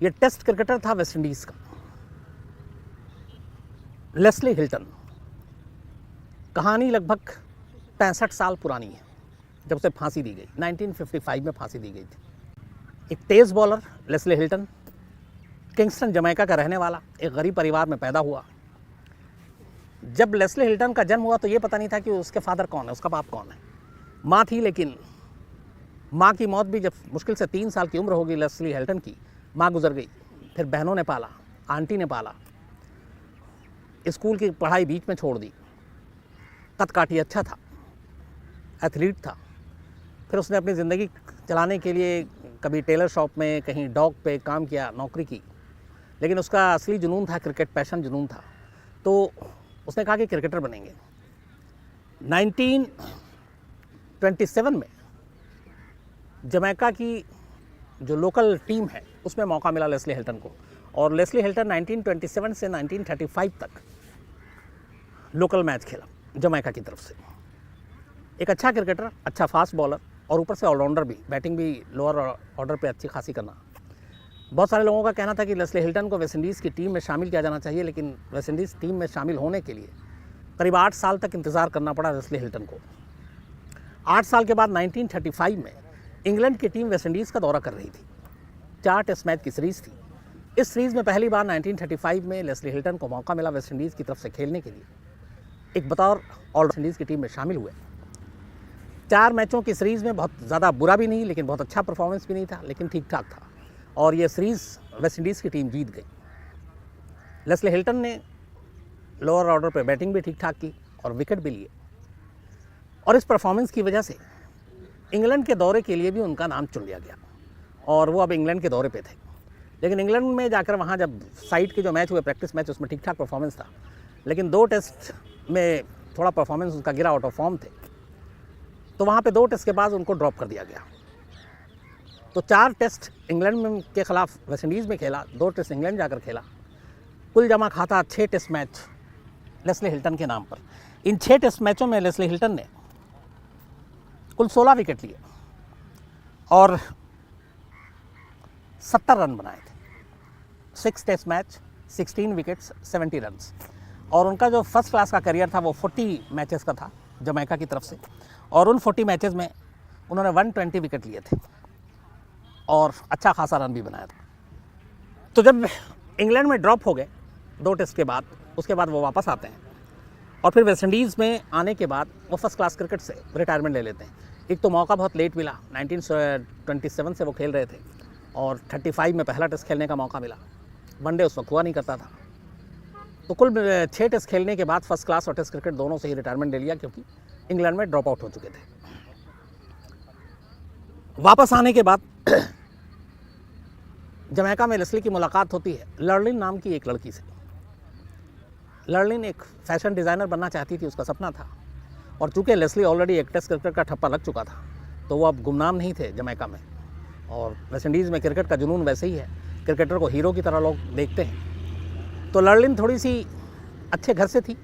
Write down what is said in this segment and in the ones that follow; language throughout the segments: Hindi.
ये टेस्ट क्रिकेटर था वेस्ट इंडीज़ का, लेस्ली हिल्टन। कहानी लगभग 65 साल पुरानी है जब उसे फांसी दी गई। 1955 में फांसी दी गई थी। एक तेज़ bowler Leslie Hilton, Kingston Jamaica का रहने वाला, एक गरीब परिवार में पैदा हुआ। जब लेस्ली हिल्टन का जन्म हुआ तो ये पता नहीं था कि उसके फादर कौन है, उसका बाप कौन है। माँ थी, लेकिन माँ की मौत भी जब मुश्किल से 3 साल की उम्र होगी लेस्ली हिल्टन की, माँ गुजर गई। फिर बहनों ने पाला, आंटी ने पाला। स्कूल की पढ़ाई बीच में छोड़ दी। कद काठी अच्छा था, एथलीट था। फिर उसने अपनी ज़िंदगी चलाने के लिए कभी टेलर शॉप में, कहीं डॉक पे काम किया, नौकरी की। लेकिन उसका असली जुनून था क्रिकेट, पैशन जुनून था। तो उसने कहा कि क्रिकेटर बनेंगे। 1927 में जमैका की जो लोकल टीम है उसमें मौका मिला लेस्ली हिल्टन को। और लेस्ली हिल्टन 1927 से 1935 तक लोकल मैच खेला जमैका की तरफ से। एक अच्छा क्रिकेटर, अच्छा फास्ट बॉलर और ऊपर से ऑलराउंडर भी, बैटिंग भी लोअर ऑर्डर पे अच्छी खासी करना। बहुत सारे लोगों का कहना था कि लेस्ली हिल्टन को वेस्ट इंडीज़ की टीम में शामिल किया जाना चाहिए, लेकिन वेस्ट इंडीज़ टीम में शामिल होने के लिए करीब 8 साल तक इंतज़ार करना पड़ा लेस्ली हिल्टन को। 8 साल के बाद 1935 में इंग्लैंड की टीम वेस्ट इंडीज़ का दौरा कर रही थी। 4 टेस्ट मैच की सीरीज़ थी। इस सीरीज़ में पहली बार 1935 में लेस्ली हिल्टन को मौका मिला वेस्ट इंडीज़ की तरफ से खेलने के लिए। एक बतौर ऑल वेस्ट इंडीज़ की टीम में शामिल हुए। 4 मैचों की सीरीज़ में बहुत ज़्यादा बुरा भी नहीं, लेकिन बहुत अच्छा परफॉर्मेंस भी नहीं था, लेकिन ठीक ठाक था। और ये सीरीज़ वेस्ट इंडीज़ की टीम जीत गई। लेस्ली हिल्टन ने लोअर ऑर्डर पर बैटिंग भी ठीक ठाक की और विकेट भी लिए। और इस परफॉर्मेंस की वजह से इंग्लैंड के दौरे के लिए भी उनका नाम चुन लिया गया और वो अब इंग्लैंड के दौरे पे थे। लेकिन इंग्लैंड में जाकर वहाँ जब साइड के जो मैच हुए, प्रैक्टिस मैच, उसमें ठीक ठाक परफॉर्मेंस था। लेकिन 2 टेस्ट में थोड़ा परफॉर्मेंस उनका गिरा, आउट ऑफ फॉर्म थे। तो वहाँ पे 2 टेस्ट के बाद उनको ड्रॉप कर दिया गया। तो 4 टेस्ट इंग्लैंड में के खिलाफ वेस्ट इंडीज़ में खेला, 2 टेस्ट इंग्लैंड जाकर खेला। कुल जमा खाता 6 टेस्ट मैच लेस्ली हिल्टन के नाम पर। इन 6 टेस्ट मैचों में लेस्ली हिल्टन ने कुल 16 विकेट लिए और 70 रन बनाए थे। 6 टेस्ट मैच, 16 विकेट्स, 70 रन्स। और उनका जो फर्स्ट क्लास का करियर था वो 40 मैचेस का था जमैका की तरफ से। और उन 40 मैचेस में उन्होंने 120 विकेट लिए थे और अच्छा खासा रन भी बनाया था। तो जब इंग्लैंड में ड्रॉप हो गए 2 टेस्ट के बाद, उसके बाद वो वापस आते हैं और फिर वेस्ट इंडीज़ में आने के बाद वो फर्स्ट क्लास क्रिकेट से रिटायरमेंट ले लेते हैं। एक तो मौका बहुत लेट मिला, 1927 से वो खेल रहे थे और 35 में पहला टेस्ट खेलने का मौका मिला। वनडे उस वक्त हुआ नहीं करता था। तो कुल 6 टेस्ट खेलने के बाद फर्स्ट क्लास और टेस्ट क्रिकेट दोनों से ही रिटायरमेंट ले लिया, क्योंकि इंग्लैंड में ड्रॉप आउट हो चुके थे। वापस आने के बाद जमैका में लेस्ली की मुलाकात होती है लर्लिन नाम की एक लड़की से। लर्लिन एक फैशन डिज़ाइनर बनना चाहती थी, उसका सपना था। और चूँकि लेस्ली ऑलरेडी एक टेस्ट क्रिकेट का ठप्पा लग चुका था, तो वो अब गुमनाम नहीं थे जमैका में। और वेस्ट इंडीज़ में क्रिकेट का जुनून वैसे ही है, क्रिकेटर को हीरो की तरह लोग देखते हैं। तो लर्लिन थोड़ी सी अच्छे घर से थी,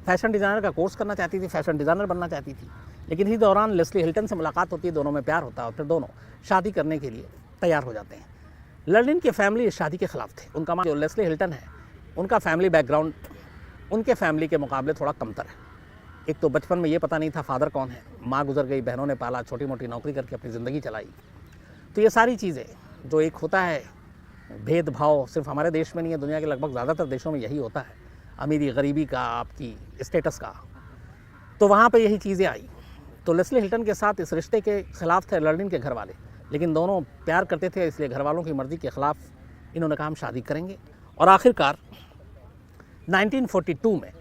फैशन डिज़ाइनर का कोर्स करना चाहती थी, फैशन डिज़ाइनर बनना चाहती थी। लेकिन इसी दौरान लेस्ली हिल्टन से मुलाकात होती है, दोनों में प्यार होता है और फिर दोनों शादी करने के लिए तैयार हो जाते हैं। लर्लिन की फैमिली इस शादी के ख़िलाफ़ थे। उनका जो लेस्ली हिल्टन है, उनका फैमिली बैकग्राउंड उनके फैमिली के मुकाबले थोड़ा कमतर है। एक तो बचपन में ये पता नहीं था फादर कौन है, माँ गुजर गई, बहनों ने पाला, छोटी मोटी नौकरी करके अपनी ज़िंदगी चलाई। तो ये सारी चीज़ें जो एक होता है भेदभाव, सिर्फ हमारे देश में नहीं है, दुनिया के लगभग ज़्यादातर देशों में यही होता है, अमीरी गरीबी का, आपकी स्टेटस का। तो वहाँ पे यही चीज़ें आई। तो लेस्ली हिल्टन के साथ इस रिश्ते के ख़िलाफ़ थे लर्लिन के घर वाले, लेकिन दोनों प्यार करते थे, इसलिए घर वालों की मर्ज़ी के ख़िलाफ़ इन्होंने कहा हम शादी करेंगे। और आखिरकार 1942 में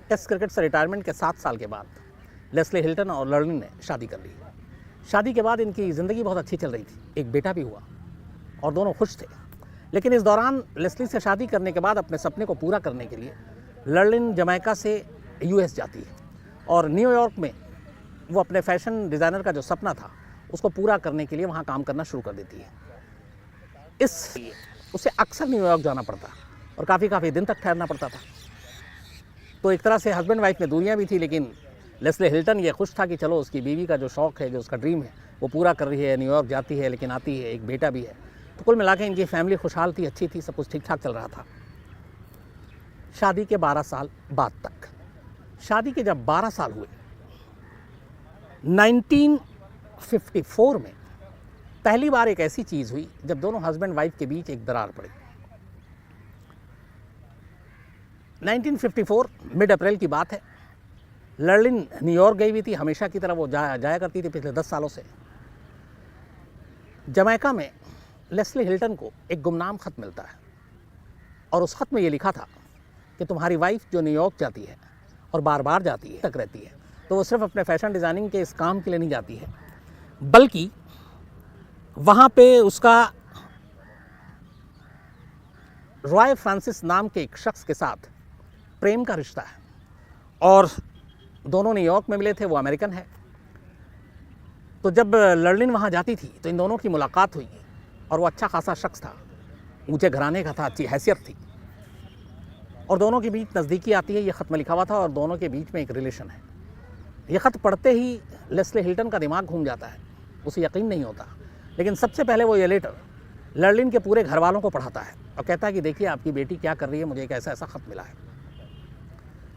टेस्ट क्रिकेट से रिटायरमेंट के 7 साल के बाद लेस्ली हिल्टन और लर्लिन ने शादी कर ली। शादी के बाद इनकी ज़िंदगी बहुत अच्छी चल रही थी, एक बेटा भी हुआ और दोनों खुश थे। लेकिन इस दौरान लेस्ली से शादी करने के बाद अपने सपने को पूरा करने के लिए लर्लिन जमैका से यूएस जाती है और न्यूयॉर्क में वो अपने फैशन डिज़ाइनर का जो सपना था उसको पूरा करने के लिए वहाँ काम करना शुरू कर देती है। इसलिए उसे अक्सर न्यूयॉर्क जाना पड़ता और काफ़ी दिन तक ठहरना पड़ता था। तो एक तरह से हस्बैंड वाइफ में दूरियाँ भी थी, लेकिन लेस्ली हिल्टन ये खुश था कि चलो उसकी बीवी का जो शौक़ है, जो उसका ड्रीम है, वो पूरा कर रही है, न्यूयॉर्क जाती है, लेकिन आती है, एक बेटा भी है। तो कुल मिला के इनकी फैमिली खुशहाल थी, अच्छी थी, सब कुछ ठीक ठाक चल रहा था। शादी के 12 साल बाद तक, शादी के जब 12 साल हुए, 1954 में पहली बार एक ऐसी चीज़ हुई जब दोनों हस्बैंड वाइफ के बीच एक दरार पड़ी। 1954 मिड अप्रैल की बात है। लर्लिन न्यूयॉर्क गई हुई थी, हमेशा की तरह वो जाया करती थी पिछले 10 सालों से। जमैका में लेस्ली हिल्टन को एक गुमनाम खत मिलता है और उस खत में ये लिखा था कि तुम्हारी वाइफ जो न्यूयॉर्क जाती है और बार बार जाती है, तक रहती है, तो वो सिर्फ अपने फैशन डिज़ाइनिंग के इस काम के लिए नहीं जाती है, बल्कि वहाँ पे उसका रॉय फ्रांसिस नाम के एक शख्स के साथ प्रेम का रिश्ता है और दोनों न्यूयॉर्क में मिले थे, वो अमेरिकन है। तो जब लर्लिन वहाँ जाती थी तो इन दोनों की मुलाकात हुई और वो अच्छा खासा शख्स था, ऊँचे घराने का था, अच्छी हैसियत थी और दोनों के बीच नज़दीकी आती है। ये ख़त में लिखा हुआ था और दोनों के बीच में एक रिलेशन है। ये ख़त पढ़ते ही लेस्ली हिल्टन का दिमाग घूम जाता है, उसे यकीन नहीं होता। लेकिन सबसे पहले वो ये लेटर लर्लिन के पूरे घर वालों को पढ़ाता है और कहता है कि देखिए आपकी बेटी क्या कर रही है, मुझे एक ऐसा ख़त मिला है।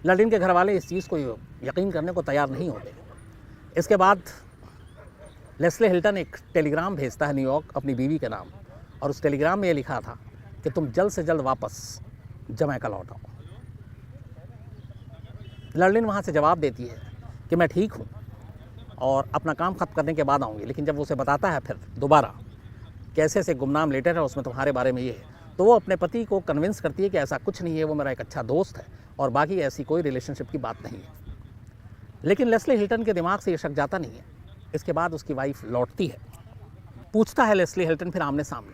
लर्लिन के घर वाले इस चीज़ को यकीन करने को तैयार नहीं होते। इसके बाद लेस्ली हिल्टन एक टेलीग्राम भेजता है न्यूयॉर्क अपनी बीवी के नाम और उस टेलीग्राम में ये लिखा था कि तुम जल्द से जल्द वापस जमैका लौट आओ। लर्लिन वहाँ से जवाब देती है कि मैं ठीक हूँ और अपना काम ख़त्म करने के बाद आऊँगी। लेकिन जब वो उसे बताता है फिर दोबारा कैसे ऐसे गुमनाम लेटर है उसमें तुम्हारे बारे में ये है, तो वो अपने पति को कन्विंस करती है कि ऐसा कुछ नहीं है, वो मेरा एक अच्छा दोस्त है और बाकी ऐसी कोई रिलेशनशिप की बात नहीं है। लेकिन लेस्ली हिल्टन के दिमाग से ये शक जाता नहीं है। इसके बाद उसकी वाइफ लौटती है, पूछता है लेस्ली हिल्टन फिर आमने सामने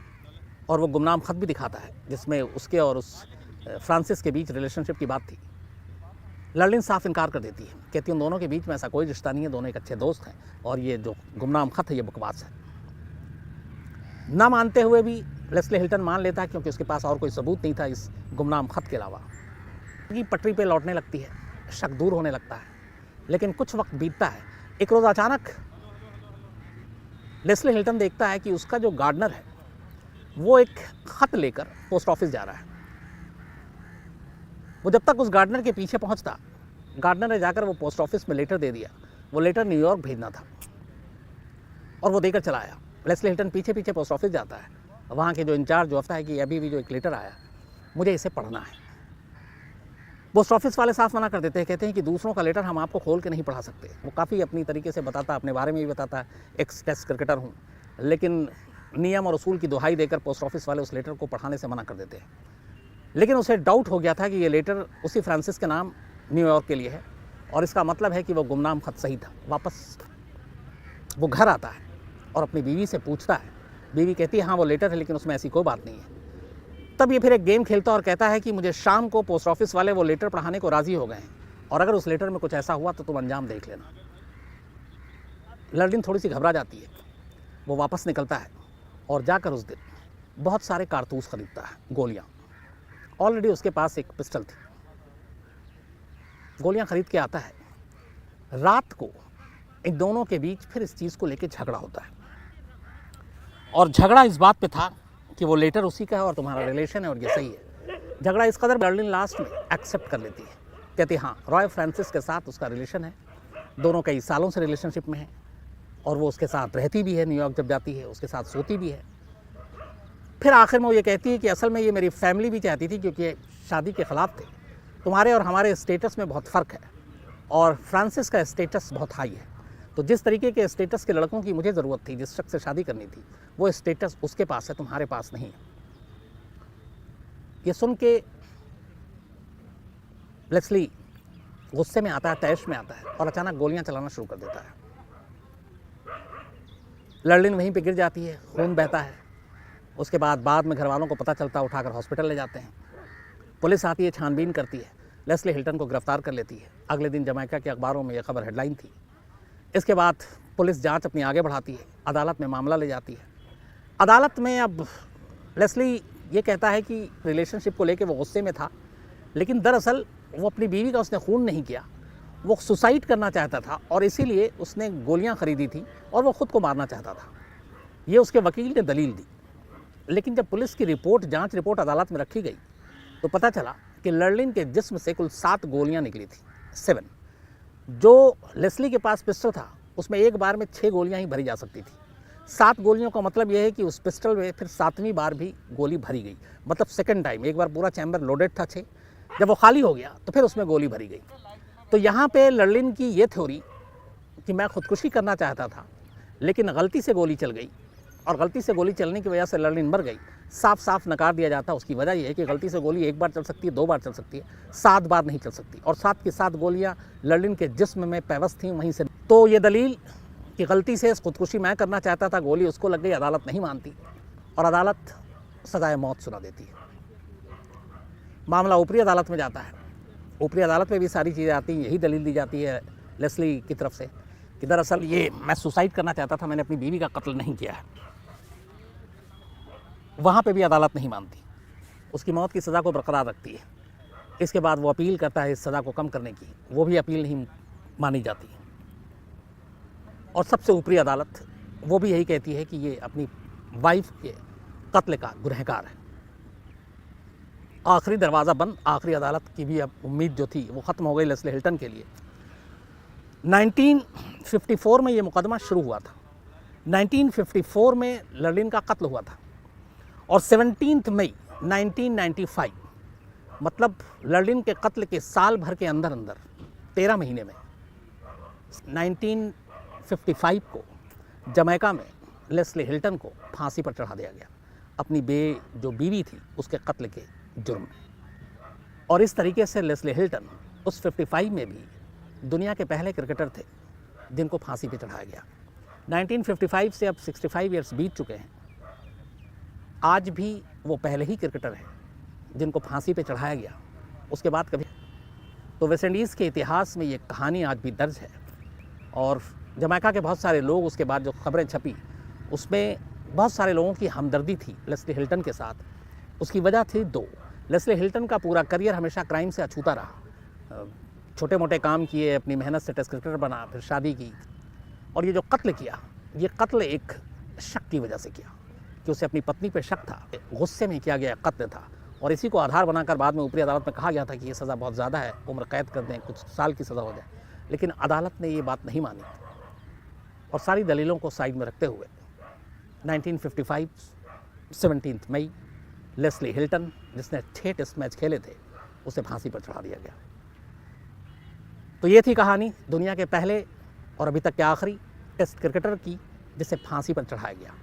और वो गुमनाम ख़त भी दिखाता है जिसमें उसके और उस फ्रांसिस के बीच रिलेशनशिप की बात थी। लर्लिन साफ इनकार कर देती है, कहती है उन दोनों के बीच में ऐसा कोई रिश्ता नहीं है, दोनों एक अच्छे दोस्त हैं और ये जो गुमनाम ख़त है ये बकवास है। ना मानते हुए भी लेस्ली हिल्टन मान लेता है क्योंकि उसके पास और कोई सबूत नहीं था इस गुमनाम ख़त के अलावा। की पटरी पे लौटने लगती है, शक दूर होने लगता है। लेकिन कुछ वक्त बीतता है, एक रोज़ अचानक लेस्ली हिल्टन देखता है कि उसका जो गार्डनर है वो एक ख़त लेकर पोस्ट ऑफिस जा रहा है। वो जब तक उस गार्डनर के पीछे पहुंचता, गार्डनर ने जाकर वो पोस्ट ऑफिस में लेटर दे दिया। वो लेटर न्यूयॉर्क भेजना था और वो देकर चला आया। लेस्ली हिल्टन पीछे पीछे पोस्ट ऑफिस जाता है। वहाँ के जो इंचार्ज जो है कि अभी भी जो एक लेटर आया, मुझे इसे पढ़ना है। पोस्ट ऑफिस वाले साफ मना कर देते हैं, कहते हैं कि दूसरों का लेटर हम आपको खोल के नहीं पढ़ा सकते। वो काफ़ी अपनी तरीके से बताता, अपने बारे में भी बताता है, एक्स टेस्ट क्रिकेटर हूँ, लेकिन नियम और उसूल की दुहाई देकर पोस्ट ऑफिस वाले उस लेटर को पढ़ाने से मना कर देते हैं। लेकिन उसे डाउट हो गया था कि ये लेटर उसी फ्रांसिस के नाम न्यूयॉर्क के लिए है और इसका मतलब है कि वो गुमनाम ख़त सही था। वापस वो घर आता है और अपनी बीवी से पूछता है। बीवी कहती है हाँ वो लेटर है लेकिन उसमें ऐसी कोई बात नहीं है। तब ये फिर एक गेम खेलता और कहता है कि मुझे शाम को पोस्ट ऑफिस वाले वो लेटर पढ़ाने को राज़ी हो गए हैं और अगर उस लेटर में कुछ ऐसा हुआ तो तुम अंजाम देख लेना। लर्लिन थोड़ी सी घबरा जाती है। वो वापस निकलता है और जाकर उस दिन बहुत सारे कारतूस ख़रीदता है, गोलियाँ। ऑलरेडी उसके पास एक पिस्टल थी। गोलियां खरीद के आता है। रात को इन दोनों के बीच फिर इस चीज़ को लेकर झगड़ा होता है और झगड़ा इस बात पे था कि वो लेटर उसी का है और तुम्हारा रिलेशन है और ये सही है। झगड़ा इस कदर लर्लिन लास्ट में एक्सेप्ट कर लेती है, कहती है हाँ रॉय फ्रांसिस के साथ उसका रिलेशन है, दोनों कई सालों से रिलेशनशिप में है और वो उसके साथ रहती भी है, न्यूयॉर्क जब जाती है उसके साथ सोती भी है। फिर आखिर में वो ये कहती है कि असल में ये मेरी फैमिली भी चाहती थी क्योंकि शादी के ख़िलाफ़ थे। तुम्हारे और हमारे स्टेटस में बहुत फ़र्क है और फ्रांसिस का स्टेटस बहुत हाई है, तो जिस तरीके के स्टेटस के लड़कों की मुझे ज़रूरत थी, जिस शख्स से शादी करनी थी, वो स्टेटस उसके पास है, तुम्हारे पास नहीं है। ये सुन के लेस्ली गुस्से में आता है, तैश में आता है और अचानक गोलियां चलाना शुरू कर देता है। लर्लिन वहीं पे गिर जाती है, खून बहता है। उसके बाद में घर वालों को पता चलता, उठाकर हॉस्पिटल ले जाते हैं। पुलिस आती है, छानबीन करती है, लेस्ली हिल्टन को गिरफ्तार कर लेती है। अगले दिन जमैका के अखबारों में यह खबर हेडलाइन थी। इसके बाद पुलिस जांच अपनी आगे बढ़ाती है, अदालत में मामला ले जाती है। अदालत में अब लेस्ली ये कहता है कि रिलेशनशिप को लेकर वो गुस्से में था, लेकिन दरअसल वो अपनी बीवी का उसने खून नहीं किया, वो सुसाइड करना चाहता था और इसीलिए उसने गोलियां खरीदी थी और वो ख़ुद को मारना चाहता था। ये उसके वकील ने दलील दी। लेकिन जब पुलिस की रिपोर्ट, जांच रिपोर्ट अदालत में रखी गई तो पता चला कि लर्लिन के जिस्म से कुल 7 गोलियां निकली थी, 7। जो लेस्ली के पास पिस्टल था उसमें एक बार में 6 गोलियां ही भरी जा सकती थी। 7 गोलियों का मतलब यह है कि उस पिस्टल में फिर 7वीं बार भी गोली भरी गई, मतलब सेकंड टाइम। एक बार पूरा चैम्बर लोडेड था 6, जब वो खाली हो गया तो फिर उसमें गोली भरी गई। तो यहाँ पे लर्लिन की ये थ्योरी कि मैं खुदकुशी करना चाहता था लेकिन गलती से गोली चल गई और गलती से गोली चलने की वजह से लर्लिन मर गई, साफ साफ नकार दिया जाता। उसकी वजह यह है कि गलती से गोली एक बार चल सकती है, 2 बार चल सकती है, 7 बार नहीं चल सकती। और 7 की 7 गोलियां लर्लिन के जिस्म में पैवस्त थीं वहीं से। तो ये दलील कि गलती से खुदकुशी मैं करना चाहता था, गोली उसको लग गई, अदालत नहीं मानती और अदालत सजाए मौत सुना देती है। मामला ऊपरी अदालत में जाता है। ऊपरी अदालत में भी सारी चीज़ें आती हैं, यही दलील दी जाती है लेस्ली की तरफ से कि दरअसल ये मैं सुसाइड करना चाहता था, मैंने अपनी बीवी का कत्ल नहीं किया है। वहाँ पे भी अदालत नहीं मानती, उसकी मौत की सज़ा को बरकरार रखती है। इसके बाद वो अपील करता है इस सज़ा को कम करने की, वो भी अपील नहीं मानी जाती। और सबसे ऊपरी अदालत वो भी यही कहती है कि ये अपनी वाइफ के कत्ल का गुनहगार है। आखिरी दरवाज़ा बंद, आखिरी अदालत की भी अब उम्मीद जो थी वो ख़त्म हो गई लेस्ली हिल्टन के लिए। 1954 में ये मुकदमा शुरू हुआ था। 1954 में लर्लिन का कत्ल हुआ था और 17 मई 1995, मतलब लर्लिन के कत्ल के साल भर के अंदर अंदर 13 महीने में 1955 को जमैका में लेस्ली हिल्टन को फांसी पर चढ़ा दिया गया अपनी जो बीवी थी उसके कत्ल के जुर्म में। और इस तरीके से लेस्ली हिल्टन उस 55 में भी दुनिया के पहले क्रिकेटर थे जिनको फांसी पर चढ़ाया गया। 1955 से अब 65 ईयर्स बीत चुके हैं, आज भी वो पहले ही क्रिकेटर हैं जिनको फांसी पे चढ़ाया गया, उसके बाद कभी। तो वेस्ट इंडीज़ के इतिहास में ये कहानी आज भी दर्ज है। और जमैका के बहुत सारे लोग, उसके बाद जो खबरें छपी उसमें बहुत सारे लोगों की हमदर्दी थी लेस्ली हिल्टन के साथ। उसकी वजह थी 2। लेस्ली हिल्टन का पूरा करियर हमेशा क्राइम से अछूता रहा, छोटे मोटे काम किए, अपनी मेहनत से टेस्ट क्रिकेटर बना, फिर शादी की। और ये जो कत्ल किया, ये कत्ल एक शक की वजह से किया कि उसे अपनी पत्नी पे शक था, गुस्से में किया गया कत्ल था। और इसी को आधार बनाकर बाद में ऊपरी अदालत में कहा गया था कि ये सज़ा बहुत ज़्यादा है, उम्र कैद कर दें, कुछ साल की सज़ा हो जाए। लेकिन अदालत ने ये बात नहीं मानी और सारी दलीलों को साइड में रखते हुए 1955 17 मई लेस्ली हिल्टन, जिसने 6 टेस्ट मैच खेले थे, उसे फांसी पर चढ़ा दिया गया। तो ये थी कहानी दुनिया के पहले और अभी तक के आखिरी टेस्ट क्रिकेटर की जिसे फांसी पर चढ़ाया गया।